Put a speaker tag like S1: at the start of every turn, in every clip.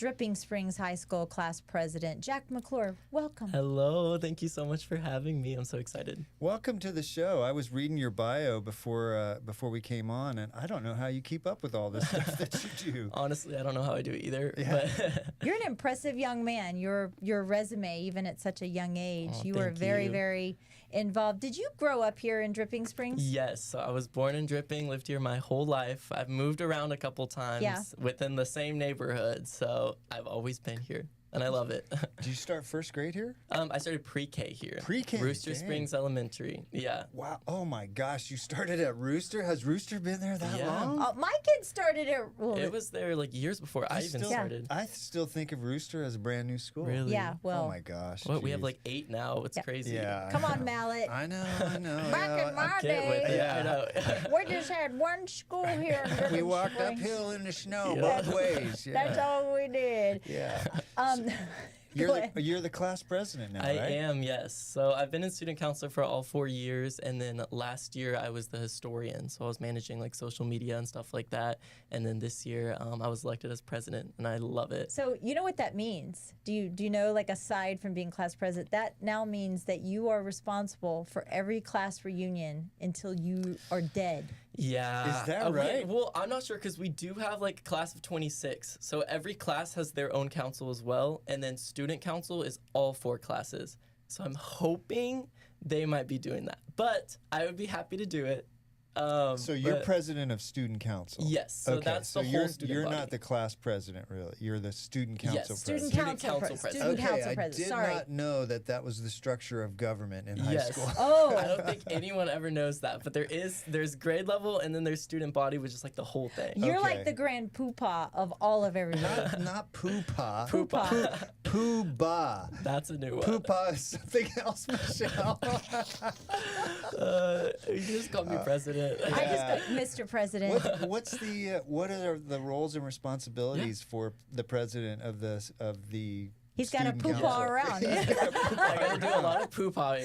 S1: Dripping Springs High School class president, Jack McClure. Welcome.
S2: Hello. Thank you so much for having me. I'm so excited.
S3: Welcome to the show. I was reading your bio before we came on, and I don't know how you keep up with all this stuff that you do.
S2: Honestly, I don't know how I do it either.
S3: Yeah.
S2: But
S1: You're an impressive young man. Your resume, even at such a young age, you were
S2: thank
S1: very,
S2: you.
S1: very involved. Did you grow up here in Dripping Springs?
S2: yes, so I was born in Dripping, lived here my whole life. I've moved around a couple times within the same neighborhood, so I've always been here. And I love it.
S3: Did you start first grade here?
S2: I started pre-K here.
S3: Pre-K?
S2: Rooster
S3: Dang.
S2: Springs Elementary. Yeah.
S3: Wow. Oh, my gosh. You started at Rooster? Has Rooster been there that
S2: Yeah.
S3: long?
S1: My kids started at... Well,
S2: It was there like years before I even started.
S3: I still think of Rooster as a brand new school.
S2: Really?
S1: yeah, well...
S3: Oh, my gosh.
S2: What, we have
S3: geez.
S2: like 8 now. It's crazy.
S3: Yeah.
S1: Come on, Mallet.
S3: I know.
S1: Back in my
S2: Get with
S1: day,
S2: it. I know.
S1: we just had one school here in Dripping
S3: We walked
S1: Springs.
S3: uphill in the snow
S2: Yeah.
S3: both ways. Yeah.
S1: That's all we did.
S3: Yeah.
S1: Go ahead.
S3: You're the class president now,
S2: I
S3: right?
S2: am, yes. So I've been in student council for all 4 years, and then last year I was the historian, so I was managing like social media and stuff like that. And then this year I was elected as president, and I love it.
S1: So you know what that means? Do you know, like, aside from being class president, that now means that you are responsible for every class reunion until you are dead.
S2: Yeah.
S3: Is that right?
S2: Well, I'm not sure because we do have like a class of 26. So every class has their own council as well. And then student council is all 4 classes. So I'm hoping they might be doing that. But I would be happy to do it.
S3: So you're
S2: but-
S3: president of student council.
S2: Yes, so that's
S3: so
S2: the
S3: you're,
S2: whole student
S3: You're
S2: body.
S3: not the class president, really. You're the student council
S2: Yes,
S3: president.
S1: Student council
S2: president.
S1: Student
S3: Okay,
S1: council
S3: I
S1: president.
S3: did
S1: Sorry.
S3: not know that was the structure of government in high
S2: Yes.
S3: school.
S1: Oh.
S2: I don't think anyone ever knows that, but there's grade level and then there's student body, which is like the whole thing.
S1: You're
S3: Okay.
S1: like the grand poopah of all of everybody.
S3: Not poo-pa.
S1: Poopah.
S3: Poo-ba.
S2: That's a new one.
S3: Poo-pa is something else, Michelle.
S2: You just call me president.
S1: I just got Mr. President.
S3: What are the roles and responsibilities for the president of the
S1: He's got a
S3: student
S1: poopah
S3: council?
S1: around.
S2: I gotta do a lot of poo-pawing.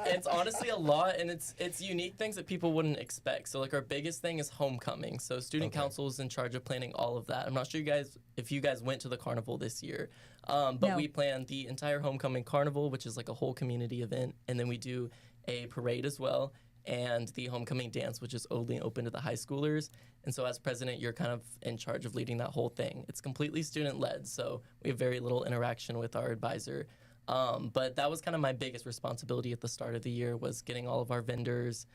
S2: It's honestly a lot, and it's unique things that people wouldn't expect. So like our biggest thing is homecoming. So student council is in charge of planning all of that. I'm not sure if you guys went to the carnival this year, but
S1: No.
S2: we planned the entire homecoming carnival, which is like a whole community event, and then we do a parade as well, and the homecoming dance, which is only open to the high schoolers. And so as president, you're kind of in charge of leading that whole thing. It's completely student-led, so we have very little interaction with our advisor. But that was kind of my biggest responsibility at the start of the year, was getting all of our vendors,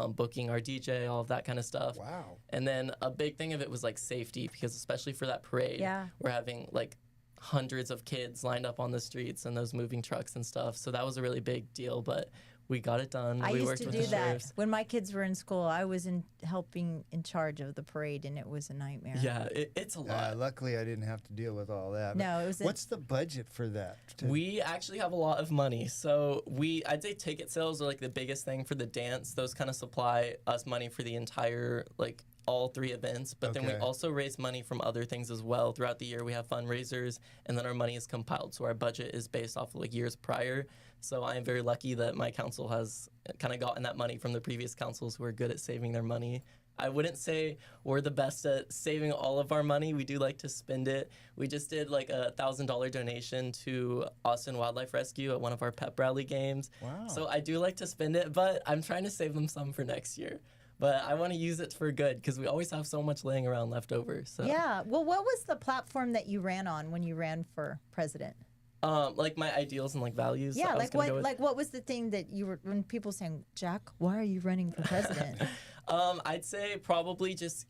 S2: booking our DJ, all of that kind of stuff.
S3: Wow.
S2: And then a big thing of it was like safety, because especially for that parade,
S1: Yeah.
S2: we're having like hundreds of kids lined up on the streets and those moving trucks and stuff. So that was a really big deal, but we got it done.
S1: I
S2: we
S1: used
S2: worked
S1: to
S2: with
S1: do
S2: the
S1: that
S2: sheriffs.
S1: when my kids were in school. I was helping in charge of the parade, and it was a nightmare.
S2: Yeah, it's a lot.
S3: Luckily, I didn't have to deal with all that.
S1: No, it was.
S3: What's the budget for that?
S2: We actually have a lot of money. So I'd say ticket sales are like the biggest thing for the dance. Those kind of supply us money for the entire, like, all 3 events, but then we
S3: Okay.
S2: also raise money from other things as well. Throughout the year, we have fundraisers, and then our money is compiled. So our budget is based off of like years prior. So I am very lucky that my council has kind of gotten that money from the previous councils who are good at saving their money. I wouldn't say we're the best at saving all of our money. We do like to spend it. We just did like a $1,000 donation to Austin Wildlife Rescue at one of our pep rally games.
S3: Wow.
S2: So I do like to spend it, but I'm trying to save them some for next year. But I want to use it for good, because we always have so much laying around left over. So
S1: Yeah. Well, what was the platform that you ran on when you ran for president?
S2: like my ideals and like values.
S1: Yeah,
S2: I was
S1: like
S2: gonna
S1: what?
S2: go with.
S1: Like what was the thing that you were when people saying, Jack, why are you running for president?
S2: I'd say probably just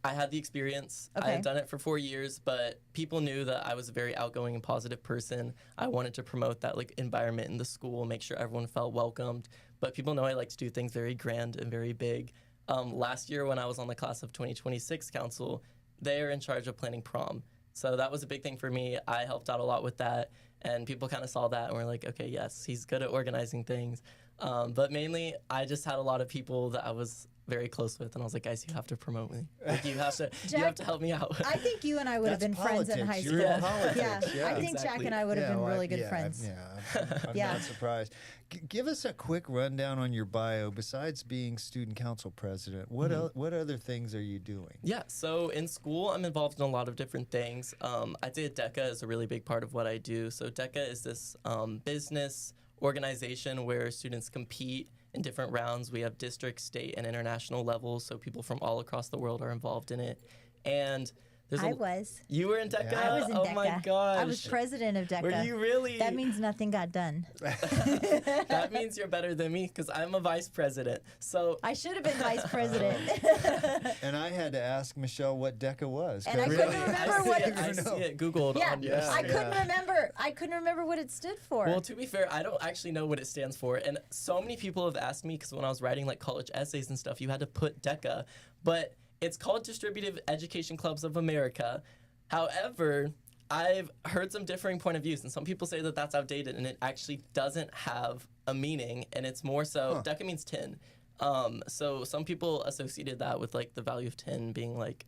S2: I had the experience. I
S1: Okay.
S2: had done it for 4 years, but people knew that I was a very outgoing and positive person. I wanted to promote that like environment in the school, make sure everyone felt welcomed. But people know I like to do things very grand and very big. Last year when I was on the class of 2026 council, they are in charge of planning prom. So that was a big thing for me. I helped out a lot with that, and people kind of saw that and were like, okay, yes, he's good at organizing things. But mainly, I just had a lot of people that very close with, and I was like, guys, you have to promote me. Like, you have to
S1: Jack,
S2: help me out.
S1: I think you and I would have been
S3: That's
S1: friends in
S3: politics.
S1: high
S3: You're
S1: school.
S3: in politics, yeah.
S1: I think Jack
S2: Exactly.
S1: and I would have been
S3: well,
S1: really good friends.
S3: I'm
S1: Yeah.
S3: not surprised. Give us a quick rundown on your bio. Besides being student council president, what other things are you doing?
S2: Yeah, so in school, I'm involved in a lot of different things. I'd say DECA is a really big part of what I do. So DECA is this business organization where students compete in different rounds. We have district, state, and international levels, so people from all across the world are involved in it. And you were in DECA?
S3: Yeah.
S1: I was in
S2: Oh
S1: DECA.
S2: my gosh.
S1: I was president of DECA.
S2: Were you really?
S1: That means nothing got done.
S2: That means you're better than me because I'm a vice president. So
S1: I should have been vice president.
S3: And I had to ask Michelle what DECA was.
S1: And I
S3: 'cause
S1: couldn't remember what it
S2: I see it Googled
S1: Yeah,
S2: on your
S3: Yeah.
S1: I couldn't remember. I couldn't remember what it stood for.
S2: Well, to be fair, I don't actually know what it stands for. And so many people have asked me, because when I was writing like college essays and stuff, you had to put DECA. But it's called Distributive Education Clubs of America. However, I've heard some differing point of views, and some people say that that's outdated, and it actually doesn't have a meaning, and it's more so, DECA means 10. So some people associated that with like the value of 10 being like,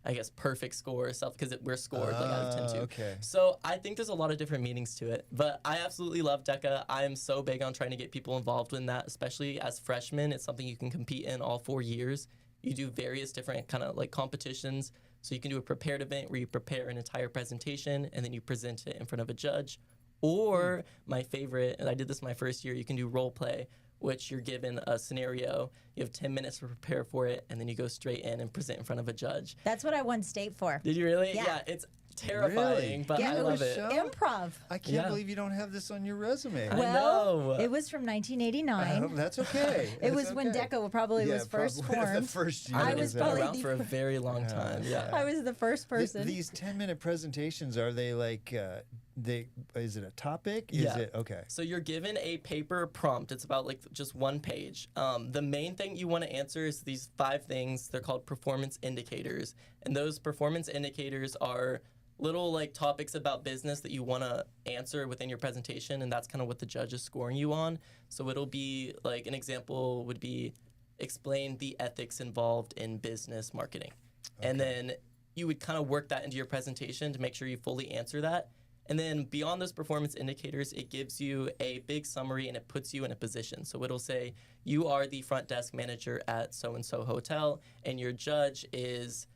S2: I guess, perfect score or stuff, because we're scored like out of 10 too.
S3: Okay.
S2: So I think there's a lot of different meanings to it, but I absolutely love DECA. I'm so big on trying to get people involved in that, especially as freshmen. It's something you can compete in all 4 years. You do various different kind of like competitions. So you can do a prepared event where you prepare an entire presentation and then you present it in front of a judge. Or my favorite, and I did this my first year, you can do role play, which you're given a scenario. You have 10 minutes to prepare for it, and then you go straight in and present in front of a judge.
S1: That's what I won state for.
S2: Did you really?
S1: Yeah.
S2: It's terrifying,
S3: Really?
S2: but
S1: Yeah,
S2: I
S1: it
S2: love
S1: was
S2: it.
S3: so-
S1: Improv.
S3: I can't
S2: Yeah.
S3: believe you don't have this on your resume.
S2: I
S1: Well,
S2: know.
S1: it was from 1989.
S3: That's okay.
S1: It was
S3: That's
S1: when
S3: okay.
S1: DECA probably was first
S3: probably
S1: formed.
S3: The first year.
S2: I
S1: I was
S2: been
S1: probably
S2: around
S1: the
S2: for a very long time. Yeah.
S1: I was the first person.
S3: These 10-minute presentations, are they like, is it a topic?
S2: Yeah.
S3: Is it, okay.
S2: So you're given a paper prompt. It's about like just one page. The main thing you want to answer is these 5 things. They're called performance indicators. And those performance indicators are little like topics about business that you want to answer within your presentation, and that's kind of what the judge is scoring you on. So it'll be like, an example would be explain the ethics involved in business marketing. And then you would kind of work that into your presentation to make sure you fully answer that. And then beyond those performance indicators, it gives you a big summary and it puts you in a position. So it'll say you are the front desk manager at so-and-so hotel, and your judge is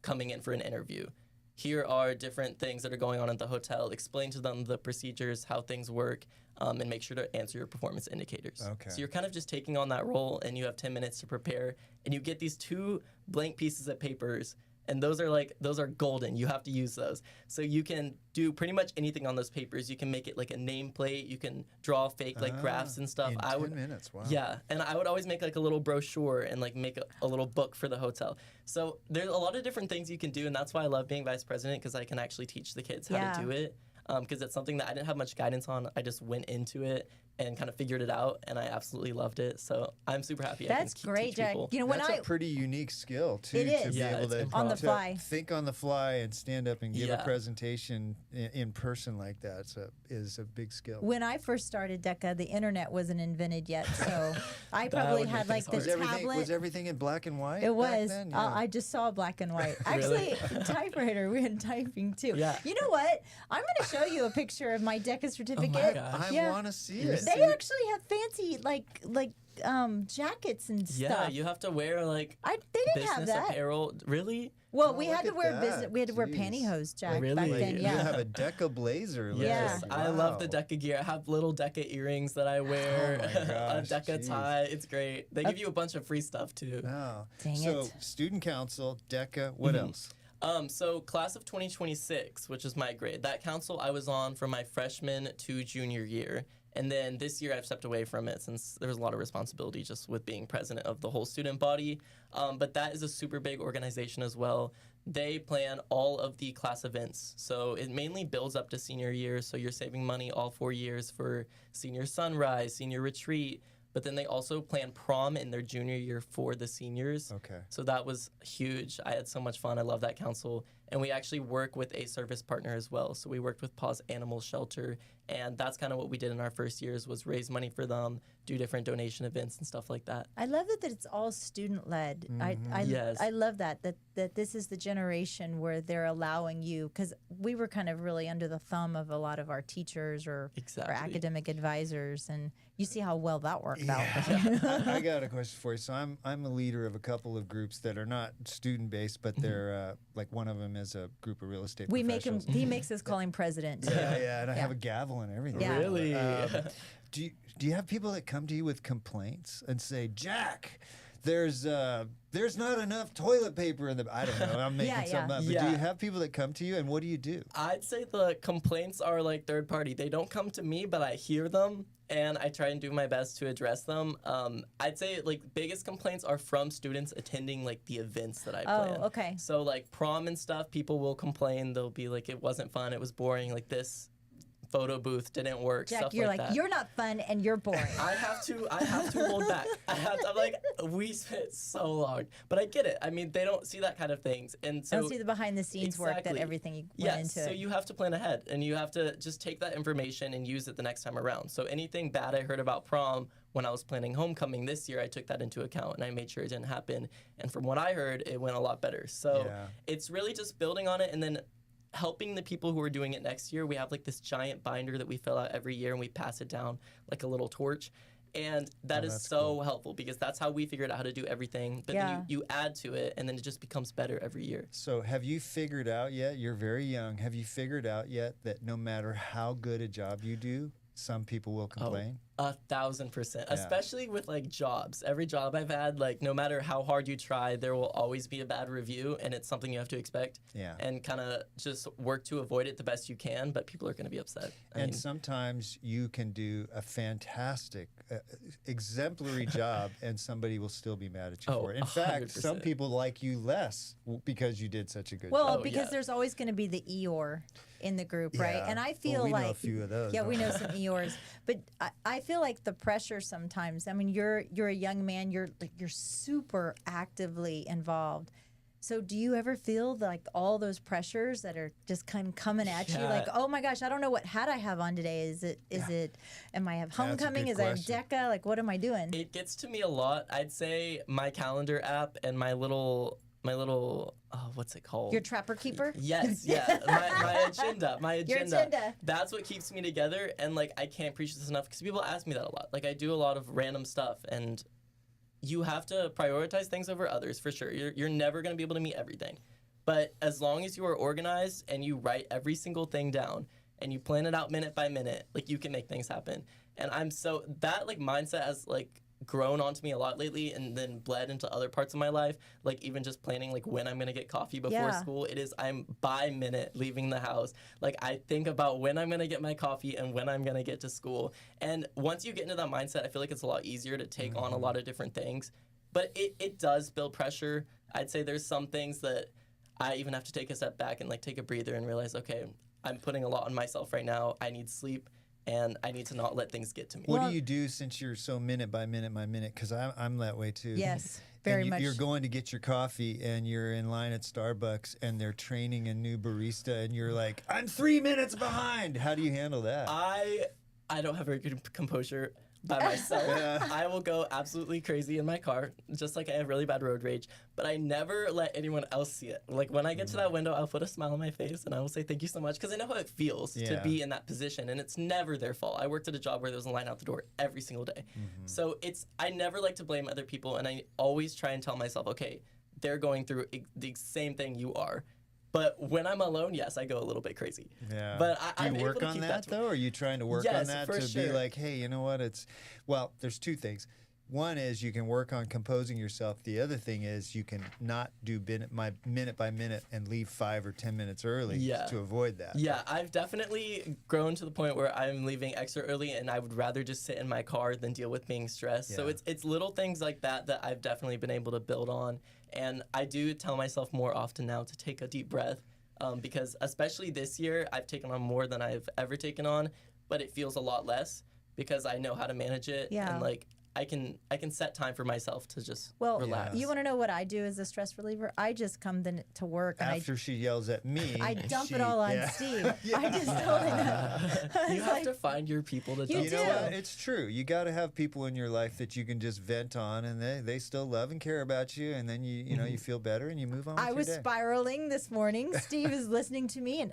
S2: coming in for an interview. Here are different things that are going on at the hotel. Explain to them the procedures, how things work, and make sure to answer your performance indicators.
S3: Okay.
S2: So you're kind of just taking on that role, and you have 10 minutes to prepare, and you get these 2 blank pieces of papers, and those are golden. You have to use those. So you can do pretty much anything on those papers. You can make it like a nameplate. You can draw fake like graphs and stuff.
S3: In 10 minutes, wow.
S2: Yeah, and I would always make like a little brochure and like make a little book for the hotel. So there's a lot of different things you can do, and that's why I love being vice president, because I can actually teach the kids how to do it. Because it's something that I didn't have much guidance on. I just went into it and kind of figured it out, and I absolutely loved it. So I'm super happy.
S1: That's great,
S2: teach
S1: Jack.
S2: people.
S1: You know, when
S3: That's a pretty unique skill, too,
S1: It
S3: to
S1: is.
S3: be
S2: Yeah,
S3: able
S2: it's
S3: to
S1: on the
S3: to
S1: fly.
S3: think on the fly and stand up and give a
S2: Yeah.
S3: presentation in person like that is a big skill.
S1: When I first started DECA, the internet wasn't invented yet, so I
S2: That
S1: probably
S2: would
S1: had
S2: make
S1: like
S2: things
S1: the
S2: hard.
S1: tablet.
S3: Was everything in black and white?
S1: It
S3: back
S1: was.
S3: then? Yeah.
S1: I just saw black and white.
S2: Really?
S1: Actually, typewriter. We had typing too.
S2: Yeah.
S1: You know what? I'm going to show you a picture of my DECA certificate.
S2: gosh.
S3: I want to see it.
S1: They actually have fancy like jackets and stuff.
S2: Yeah, you have to wear like
S1: they didn't have
S2: business
S1: that.
S2: apparel. Really?
S1: Well,
S3: Oh,
S1: we
S3: look
S1: had to
S3: at
S1: wear
S3: that.
S1: We had to wear
S3: Jeez.
S1: pantyhose, Jack,
S2: Really?
S1: back
S2: Like,
S1: then.
S3: You
S1: Yeah.
S3: have a DECA blazer. looks
S2: Yes,
S3: like.
S2: I love the
S3: Wow.
S2: DECA gear. I have little DECA earrings that I wear,
S3: Oh my
S2: a
S3: gosh,
S2: DECA
S3: jeez.
S2: tie. It's great. They give you a bunch of free stuff too.
S3: Oh.
S1: Dang
S3: so
S1: it.
S3: student council, DECA, what else?
S2: So class of 2026, which is my grade, that council I was on from my freshman to junior year. And then this year I've stepped away from it since there was a lot of responsibility just with being president of the whole student body. But that is a super big organization as well. They plan all of the class events. So it mainly builds up to senior year. So you're saving money all 4 years for senior sunrise, senior retreat. But then they also plan prom in their junior year for the seniors.
S3: Okay.
S2: So that was huge. I had so much fun. I love that council. And we actually work with a service partner as well. So we worked with Paws Animal Shelter, and that's kind of what we did in our first years was raise money for them, do different donation events and stuff like that.
S1: I love that it's all student led.
S2: Yes.
S1: I love that this is the generation where they're allowing you, because we were kind of really under the thumb of a lot of our teachers or academic advisors, and you see how well that worked out.
S3: I got a question for you. So I'm a leader of a couple of groups that are not student based, but they're like one of them is a group of real estate professionals.
S1: He makes us call him president.
S3: And I have a gavel and everything.
S1: Yeah.
S2: Really?
S3: Do you have people that come to you with complaints and say, Jack, there's not enough toilet paper in the, I don't know, I'm making something up, but do you have people that come to you, and what do you do?
S2: I'd say the complaints are like third party. They don't come to me, but I hear them and I try and do my best to address them. I'd say like biggest complaints are from students attending like the events that I plan.
S1: Oh, okay.
S2: So like prom and stuff, people will complain. They'll be like, it wasn't fun, it was boring, like this photo booth didn't work.
S1: Jack,
S2: stuff
S1: you're
S2: like that.
S1: You're not fun and you're boring.
S2: I have to hold back. I'm like, we spent so long, but I get it. I mean, they don't see that kind of things, and so
S1: don't see the behind the scenes work that everything went into.
S2: So you have to plan ahead, and you have to just take that information and use it the next time around. So anything bad I heard about prom when I was planning homecoming this year, I took that into account and I made sure it didn't happen. And from what I heard, it went a lot better. So it's really just building on it and then helping the people who are doing it next year. We have like this giant binder that we fill out every year and we pass it down like a little torch. And that is so helpful because that's how we figured out how to do everything. But then you add to it and then it just becomes better every year. So
S3: have you figured out yet, you're very young, have you figured out yet that no matter how good a job you do, some people will complain?
S2: 1,000%, especially with like jobs. Every job I've had, like no matter how hard you try, there will always be a bad review, and it's something you have to expect. And kind of just work to avoid it the best you can. But people are going to be upset. I mean,
S3: sometimes you can do a fantastic, exemplary job, and somebody will still be mad at you for it. In fact,
S2: 100%.
S3: some people like you less because you did such a good job.
S1: Well, because there's always going to be the Eeyore in the group, right? And I feel
S3: we
S1: like
S3: know a few of those.
S1: we know some Eeyores, but I feel like the pressure sometimes. I mean, you're a young man. You're super actively involved. So do you ever feel like all those pressures that are just kind of coming at you? Like, oh my gosh, I don't know what hat I have on today. Is it? Am I have homecoming? Is I have DECA? Like, what am I doing?
S2: It gets to me a lot. I'd say my calendar app and my little what's it called?
S1: Your trapper keeper?
S2: Yes, my agenda.
S1: Your agenda.
S2: That's what keeps me together, and like I can't preach this enough because people ask me that a lot. Like I do a lot of random stuff, and you have to prioritize things over others for sure. You're never going to be able to meet everything, but as long as you are organized and you write every single thing down and you plan it out minute by minute, like you can make things happen. And that like mindset has like grown onto me a lot lately and then bled into other parts of my life, like even just planning like when I'm gonna get coffee before school. I'm by minute leaving the house. Like I think about when I'm gonna get my coffee and when I'm gonna get to school. And once you get into that mindset, I feel like it's a lot easier to take on a lot of different things. But it does build pressure. I'd say there's some things that I even have to take a step back and like take a breather and realize, okay, I'm putting a lot on myself right now. I need sleep. And I need to not let things get to me.
S3: What do you do since you're so minute by minute by minute? Because I'm that way too.
S1: Yes, very much.
S3: You're going to get your coffee and you're in line at Starbucks and they're training a new barista and you're like, I'm 3 minutes behind. How do you handle that?
S2: I don't have very good composure by myself. I will go absolutely crazy in my car, just like I have really bad road rage, but I never let anyone else see it. Like when I get to that window, I'll put a smile on my face and I will say thank you so much because I know how it feels to be in that position, and it's never their fault. I worked at a job where there was a line out the door every single day. So I never like to blame other people, and I always try and tell myself, okay, they're going through the same thing you are. But when I'm alone, yes, I go a little bit crazy.
S3: Yeah.
S2: But
S3: Do you work on that, though? Or are you trying to work on that to be like, hey, you know what? Well, there's two things. One is you can work on composing yourself. The other thing is you can not do minute by minute and leave 5 or 10 minutes early to avoid that.
S2: Yeah, I've definitely grown to the point where I'm leaving extra early and I would rather just sit in my car than deal with being stressed. So it's little things like that I've definitely been able to build on. And I do tell myself more often now to take a deep breath because especially this year, I've taken on more than I've ever taken on, but it feels a lot less because I know how to manage it.
S1: Yeah.
S2: And like I can set time for myself to just
S1: Well,
S2: relax.
S1: you want to know what I do as a stress reliever? I just come to work and
S3: After she yells at me,
S1: I dump it all on Steve. I just told him
S2: you have to find your people to dump.
S3: You know what? It's true. You got to have people in your life that you can just vent on, and they still love and care about you, and then you know you feel better and you move on.
S1: I was spiraling this morning. Steve is listening to me and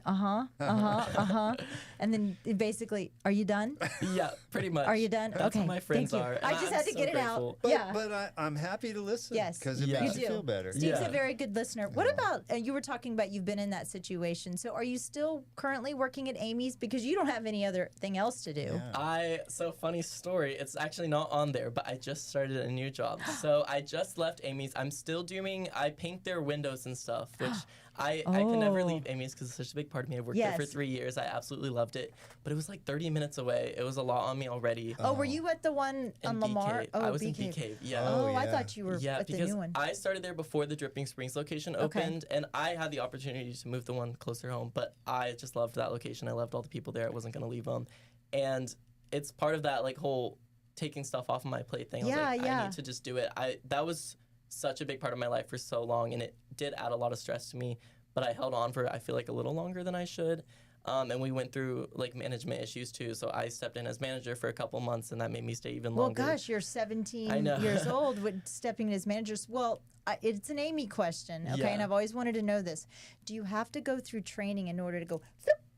S1: and then basically, are you done?
S2: Yeah, pretty much.
S1: Are you done?
S2: That's
S1: Okay,
S2: how my friends
S1: thank you.
S2: are.
S1: I just had to get
S2: grateful.
S1: it out.
S3: But I'm happy to listen.
S1: Yes,
S3: because it makes you feel better.
S1: Steve's a very good listener. What about you were talking about you've been in that situation? So are you still currently working at Amy's because you don't have any other thing else to do?
S3: Yeah.
S2: So funny story. It's actually not on there, but I just started a new job. So I just left Amy's. I'm still doing. I paint their windows and stuff, which. I could never leave Amy's because it's such a big part of me. I've worked there for 3 years. I absolutely loved it. But it was like 30 minutes away. It was a lot on me already.
S1: Oh, were you at the one on Lamar?
S2: Oh, I was in Cave. Yeah.
S1: Oh, I thought you were at the new one.
S2: I started there before the Dripping Springs location opened, and I had the opportunity to move the one closer home, but I just loved that location. I loved all the people there. I wasn't going to leave them. And it's part of that like whole taking stuff off of my plate thing. I was like, I need to just do it. That was such a big part of my life for so long, and it did add a lot of stress to me. But I held on for, I feel like, a little longer than I should. And we went through, like, management issues, too. So I stepped in as manager for a couple months, and that made me stay even longer.
S1: Well, gosh, you're 17 years old with stepping in as managers. Well, it's an Amy question, okay? And I've always wanted to know this. Do you have to go through training in order to go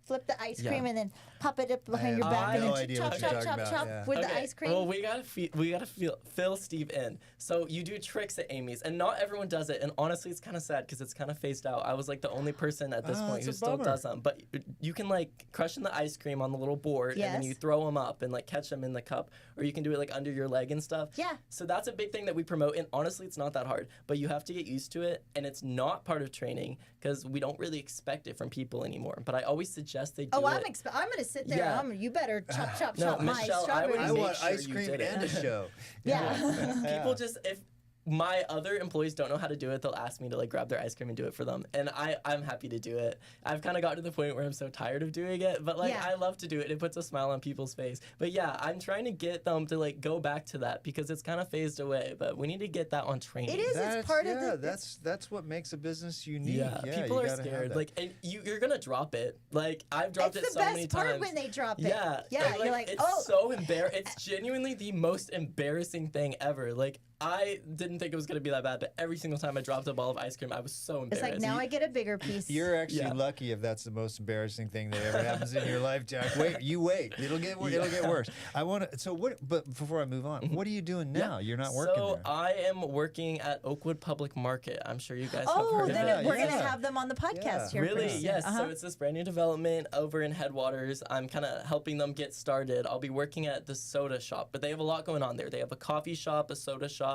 S1: flip the ice cream and then pop it up behind your back and then chop with the ice cream?
S2: Well, we gotta fill Steve in. So you do tricks at Amy's, and not everyone does it. And honestly, it's kind of sad because it's kind of phased out. I was like the only person at this point who still does them. But you can like crush in the ice cream on the little board, and then you throw them up and like catch them in the cup, or you can do it like under your leg and stuff.
S1: Yeah.
S2: So that's a big thing that we promote, and honestly, it's not that hard. But you have to get used to it, and it's not part of training because we don't really expect it from people anymore. But I always suggest they do it.
S1: I'm going to sit there.
S2: Yeah.
S1: You better chop
S2: Michelle,
S1: my strawberries.
S3: I want ice cream and a show.
S2: People just, if my other employees don't know how to do it, they'll ask me to like grab their ice cream and do it for them. And I'm happy to do it. I've kind of gotten to the point where I'm so tired of doing it, but like I love to do it. It puts a smile on people's face. But yeah, I'm trying to get them to like go back to that because it's kind of phased away, but we need to get that on training.
S1: It is. It's part of the...
S3: That's what makes a business unique.
S2: Yeah, people are scared. Like, and you're going to drop it. Like, I've dropped it so many times.
S1: It's the best part when they drop it.
S2: Yeah.
S1: You're like,
S2: it's so embarrassing. It's genuinely the most embarrassing thing ever. Like, I didn't think it was going to be that bad, but every single time I dropped a ball of ice cream, I was so embarrassed.
S1: It's like, now I get a bigger piece.
S3: You're actually lucky if that's the most embarrassing thing that ever happens in your life, Jack. Wait. It'll get worse. I want to. So what? But before I move on, what are you doing now? You're not working there.
S2: So I am working at Oakwood Public Market. I'm sure you guys have heard of it.
S1: We're going to have them on the podcast here.
S2: Really? Yes. So it's this brand new development over in Headwaters. I'm kind of helping them get started. I'll be working at the soda shop, but they have a lot going on there. They have a coffee shop, a soda shop,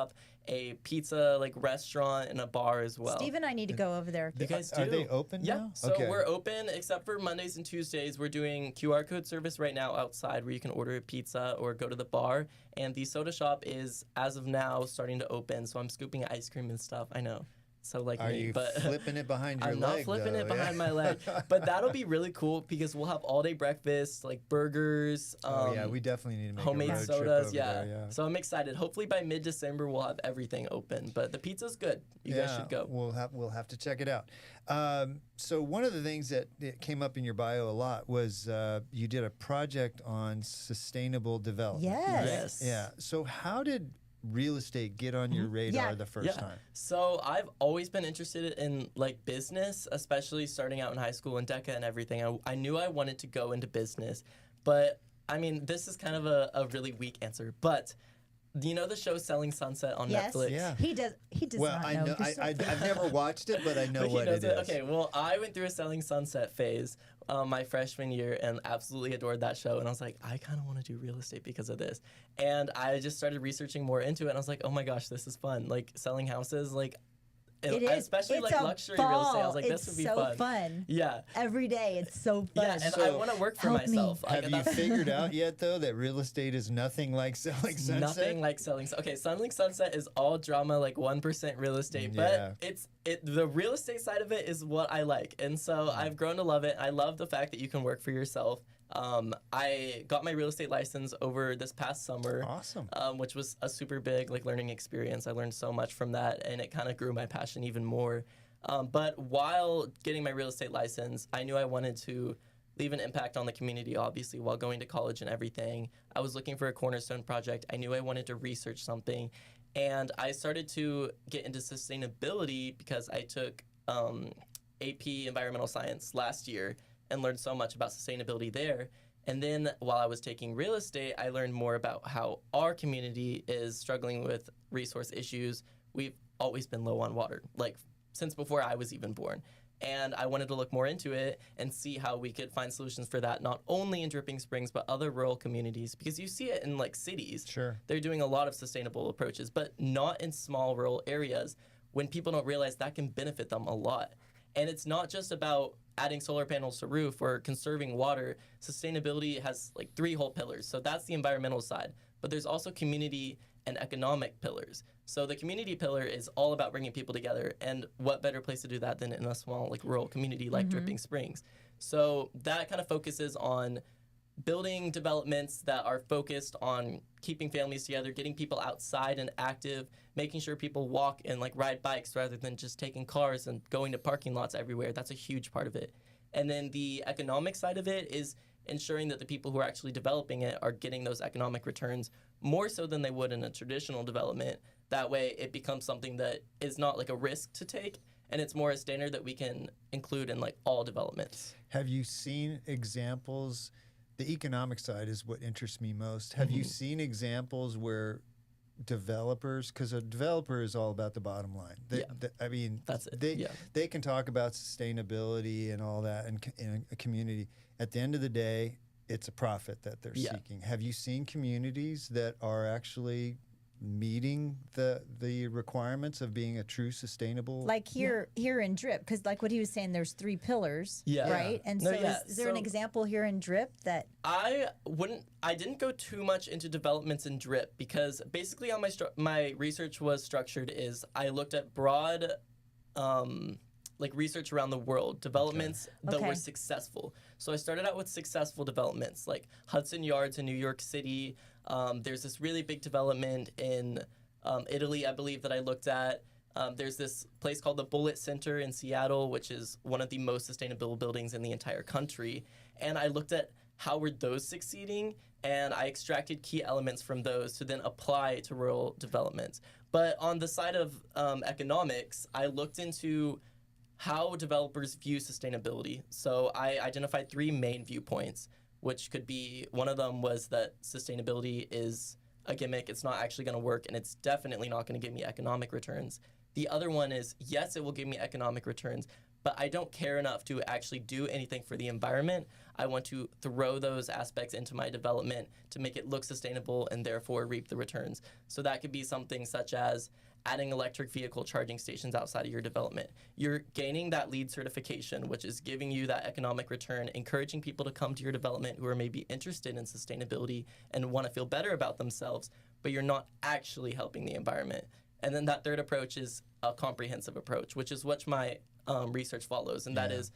S2: a pizza like restaurant, and a bar as well.
S1: Steve and I need to go over there.
S2: You guys do?
S3: Are they open now?
S2: So we're open except for Mondays and Tuesdays. We're doing QR code service right now outside where you can order a pizza or go to the bar. And the soda shop is, as of now, starting to open. So I'm scooping ice cream and stuff. I know. So like
S3: Are you flipping it behind your leg?
S2: I'm not flipping it behind my leg. But that'll be really cool because we'll have all-day breakfast, like burgers.
S3: We definitely need to make
S2: homemade
S3: a road
S2: sodas.
S3: trip over there,
S2: So I'm excited. Hopefully by mid-December we'll have everything open. But the pizza's good. You guys should go.
S3: We'll have to check it out. So one of the things that came up in your bio a lot was you did a project on sustainable development.
S1: Yes.
S3: Yeah. So how did real estate get on your radar the first time?
S2: So I've always been interested in like business, especially starting out in high school in DECA and everything. I knew I wanted to go into business, but I mean, this is kind of a really weak answer, but do you know the show Selling Sunset on Netflix?
S3: Yeah.
S1: He does not know.
S3: I've never watched it, but I know what it is.
S2: Okay, well, I went through a Selling Sunset phase my freshman year and absolutely adored that show. And I was like, I kind of want to do real estate because of this. And I just started researching more into it. And I was like, oh my gosh, this is fun. Like selling houses, like...
S1: It is.
S2: Especially
S1: it's
S2: like luxury real estate. I was like, this would be fun.
S1: It's so fun.
S2: Yeah.
S1: Every day, it's so fun.
S2: Yeah, and I want to work for myself.
S3: Have you figured out yet, though, that real estate is nothing like Selling Sunset?
S2: Nothing like Selling. Okay, Selling Sunset is all drama, like 1% real estate, but the real estate side of it is what I like. And so I've grown to love it. I love the fact that you can work for yourself. I got my real estate license over this past summer.
S3: Awesome.
S2: Which was a super big learning experience. I learned so much from that, and it kind of grew my passion even more. But while getting my real estate license, I knew I wanted to leave an impact on the community, obviously, while going to college and everything. I was looking for a cornerstone project. I knew I wanted to research something. And I started to get into sustainability because I took AP Environmental Science last year and learned so much about sustainability there. And then while I was taking real estate, I learned more about how our community is struggling with resource issues. We've always been low on water, since before I was even born. And I wanted to look more into it and see how we could find solutions for that, not only in Dripping Springs, but other rural communities. Because you see it in cities.
S3: Sure.
S2: They're doing a lot of sustainable approaches, but not in small rural areas when people don't realize that can benefit them a lot. And it's not just about adding solar panels to roof or conserving water. Sustainability has 3 whole pillars. So that's the environmental side. But there's also community and economic pillars. So the community pillar is all about bringing people together, and what better place to do that than in a small rural community like Dripping Springs. So that kind of focuses on building developments that are focused on keeping families together, getting people outside and active, making sure people walk and ride bikes rather than just taking cars and going to parking lots everywhere. That's a huge part of it. And then the economic side of it is ensuring that the people who are actually developing it are getting those economic returns more so than they would in a traditional development. That way it becomes something that is not a risk to take, and it's more a standard that we can include in all developments.
S3: Have you seen examples? The economic side is what interests me most. Have you seen examples where developers, because a developer is all about the bottom line.
S2: That's it.
S3: They can talk about sustainability and all that in a community. At the end of the day, it's a profit that they're seeking. Have you seen communities that are actually meeting the requirements of being a true sustainable,
S1: here in Drip, because what he was saying, there's 3 pillars, right? And is there an example here in Drip that
S2: I didn't go too much into developments in Drip, because basically on my research was structured is I looked at broad research around the world, developments that were successful. So I started out with successful developments like Hudson Yards in New York City. There's this really big development in Italy, I believe, that I looked at. There's this place called the Bullitt Center in Seattle, which is one of the most sustainable buildings in the entire country. And I looked at how were those succeeding, and I extracted key elements from those to then apply to rural development. But on the side of economics, I looked into how developers view sustainability. So I identified 3 main viewpoints, which could be, one of them was that sustainability is a gimmick. It's not actually going to work, and it's definitely not going to give me economic returns. The other one is, yes, it will give me economic returns, but I don't care enough to actually do anything for the environment. I want to throw those aspects into my development to make it look sustainable and therefore reap the returns. So that could be something such as adding electric vehicle charging stations outside of your development. You're gaining that LEED certification, which is giving you that economic return, encouraging people to come to your development who are maybe interested in sustainability and want to feel better about themselves, but you're not actually helping the environment. And then that third approach is a comprehensive approach, which is what my research follows, and that is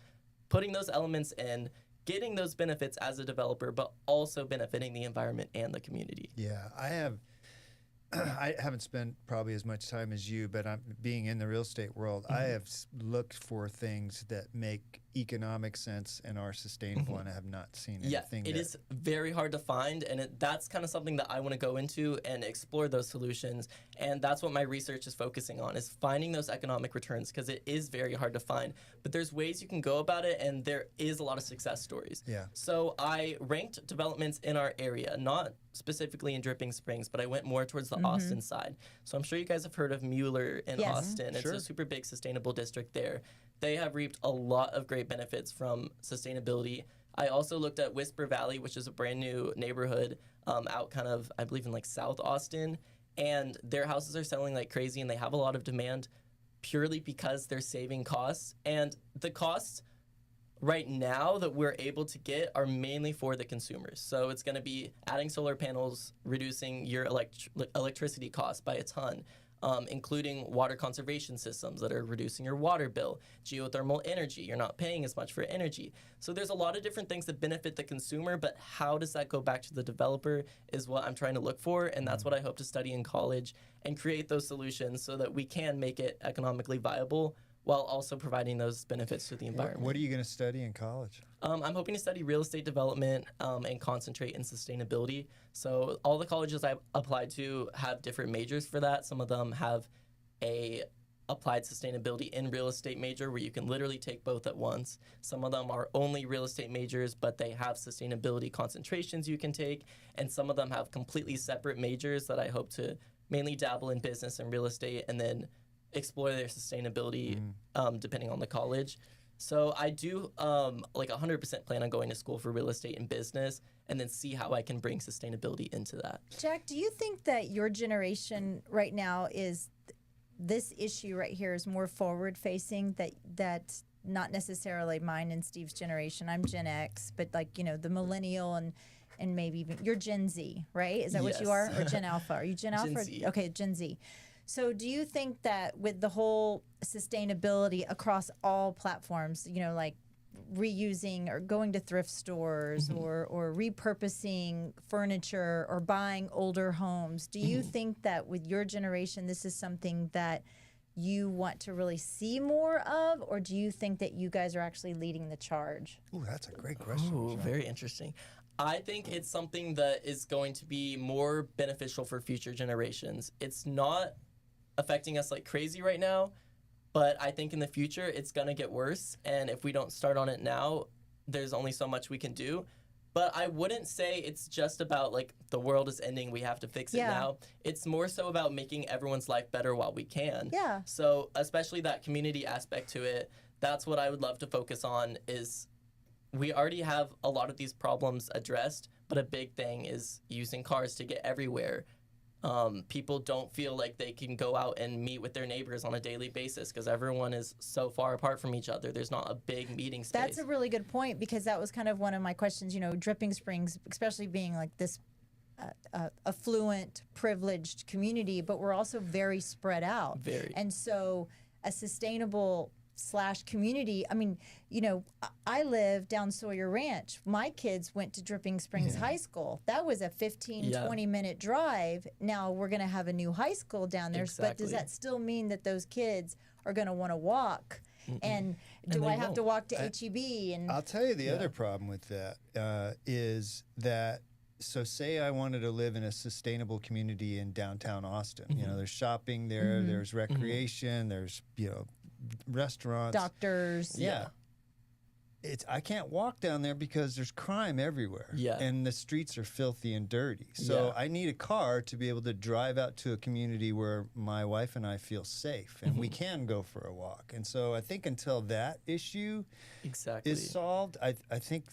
S2: putting those elements in, getting those benefits as a developer, but also benefiting the environment and the community.
S3: Yeah, I haven't spent probably as much time as you, but I'm being in the real estate world. I have looked for things that make economic sense and are sustainable, and I have not seen anything.
S2: It is very hard to find, and that's kind of something that I want to go into and explore those solutions. And that's what my research is focusing on, is finding those economic returns, because it is very hard to find. But there's ways you can go about it, and there is a lot of success stories.
S3: Yeah.
S2: So I ranked developments in our area, not specifically in Dripping Springs, but I went more towards the Austin side. So I'm sure you guys have heard of Mueller in Austin. It's a super big sustainable district there. They have reaped a lot of great benefits from sustainability. I also looked at Whisper Valley, which is a brand new neighborhood out kind of, I believe, in South Austin. And their houses are selling like crazy, and they have a lot of demand purely because they're saving costs. And the costs right now that we're able to get are mainly for the consumers. So it's going to be adding solar panels, reducing your electricity costs by a ton, including water conservation systems that are reducing your water bill, geothermal energy, you're not paying as much for energy. So there's a lot of different things that benefit the consumer, but how does that go back to the developer is what I'm trying to look for, and that's what I hope to study in college and create those solutions so that we can make it economically viable while also providing those benefits to the environment.
S3: What are you going to study in college?
S2: I'm hoping to study real estate development and concentrate in sustainability. So all the colleges I've applied to have different majors for that. Some of them have a applied sustainability in real estate major where you can literally take both at once. Some of them are only real estate majors, but they have sustainability concentrations you can take. And some of them have completely separate majors that I hope to mainly dabble in business and real estate and then explore their sustainability depending on the college. So I do 100% plan on going to school for real estate and business and then see how I can bring sustainability into that.
S1: Jack, do you think that your generation right now is this issue right here is more forward facing that not necessarily mine and Steve's generation? I'm Gen X, but the millennial and maybe even you're Gen Z, right? Is that what you are? Or Gen Alpha? Are you Gen Alpha?
S2: Gen Z.
S1: Okay, Gen Z. So do you think that with the whole sustainability across all platforms, like reusing or going to thrift stores or repurposing furniture or buying older homes, do you think that with your generation, this is something that you want to really see more of, or do you think that you guys are actually leading the charge?
S3: Ooh, that's a great question.
S2: Ooh, very interesting. I think it's something that is going to be more beneficial for future generations. It's not affecting us like crazy right now, but I think in the future it's gonna get worse, and if we don't start on it now, there's only so much we can do. But I wouldn't say it's just about the world is ending, we have to fix it now. It's more so about making everyone's life better while we can.
S1: Yeah.
S2: So especially that community aspect to it, that's what I would love to focus on. Is we already have a lot of these problems addressed, but a big thing is using cars to get everywhere. People don't feel like they can go out and meet with their neighbors on a daily basis because everyone is so far apart from each other. There's not a big meeting space.
S1: That's a really good point, because that was kind of one of my questions. Dripping Springs, especially being this affluent, privileged community, but we're also very spread out.
S2: Very.
S1: And so a sustainable / community. I mean, I live down Sawyer Ranch. My kids went to Dripping Springs High School. That was a 20-minute drive. Now we're going to have a new high school down there.
S2: Exactly.
S1: But does that still mean that those kids are going to want to walk? And do I have to walk to HEB? And
S3: I'll tell you the other problem with that is that, so say I wanted to live in a sustainable community in downtown Austin. There's shopping there, there's recreation, there's, restaurants,
S1: doctors.
S3: Yeah. I can't walk down there because there's crime everywhere.
S2: Yeah.
S3: And the streets are filthy and dirty. So I need a car to be able to drive out to a community where my wife and I feel safe and we can go for a walk. And so I think until that issue is solved, I think,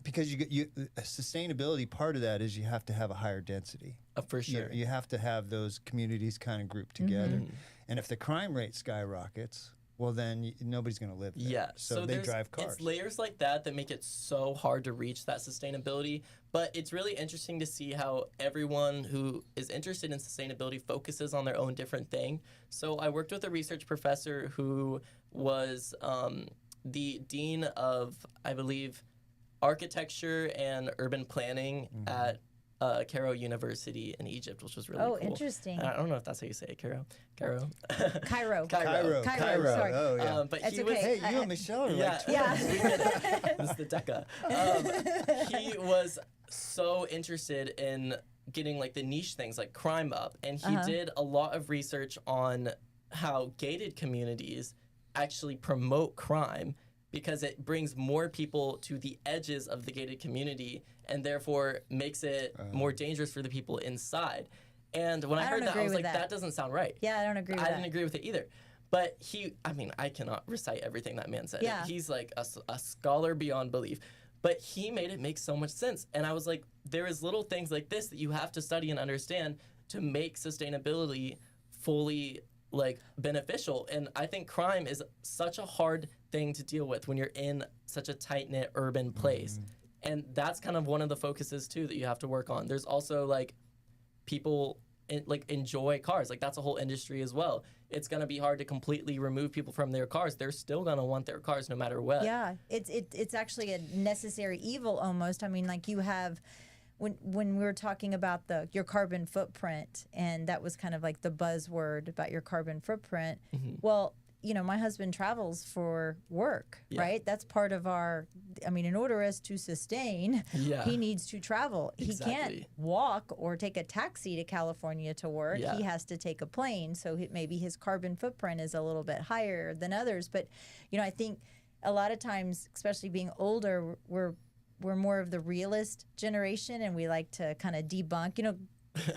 S3: because you sustainability, part of that is you have to have a higher density.
S2: For sure.
S3: You have to have those communities kind of grouped together. And if the crime rate skyrockets, well, then nobody's going to live there.
S2: Yeah.
S3: So they drive cars.
S2: It's layers like that make it so hard to reach that sustainability. But it's really interesting to see how everyone who is interested in sustainability focuses on their own different thing. So I worked with a research professor who was the dean of, I believe, architecture and urban planning at Cairo University in Egypt, which was really cool.
S1: Oh, interesting.
S2: I don't know if that's how you say it, Cairo.
S1: Cairo.
S3: Sorry.
S1: Oh,
S3: yeah.
S2: But
S1: that's
S2: he
S1: okay.
S2: was,
S3: Hey, you and Michelle are like twins.
S1: Yeah.
S2: we get it. This is the DECA. He was so interested in getting the niche things like crime up, and he did a lot of research on how gated communities actually promote crime because it brings more people to the edges of the gated community and therefore makes it more dangerous for the people inside. And when I heard that, I was like, that doesn't sound right.
S1: Yeah, I don't agree with that.
S2: I didn't agree with it either. But I cannot recite everything that man said.
S1: Yeah.
S2: He's like a scholar beyond belief. But he made it make so much sense. And I was like, there is little things like this that you have to study and understand to make sustainability fully beneficial. And I think crime is such a hard thing to deal with when you're in such a tight-knit urban place. And that's kind of one of the focuses too that you have to work on. There's also people enjoy cars. Like that's a whole industry as well. It's going to be hard to completely remove people from their cars. They're still going to want their cars no matter what.
S1: Yeah, it's actually a necessary evil almost. I mean, like you have, when we were talking about your carbon footprint, and that was kind of like the buzzword about your carbon footprint. Well, you know, my husband travels for work, right? That's part of in order us to sustain, he needs to travel. Exactly. He can't walk or take a taxi to California to work. He has to take a plane. So maybe his carbon footprint is a little bit higher than others. But, you know, I think a lot of times, especially being older, we're more of the realist generation, and we like to kind of debunk, you know,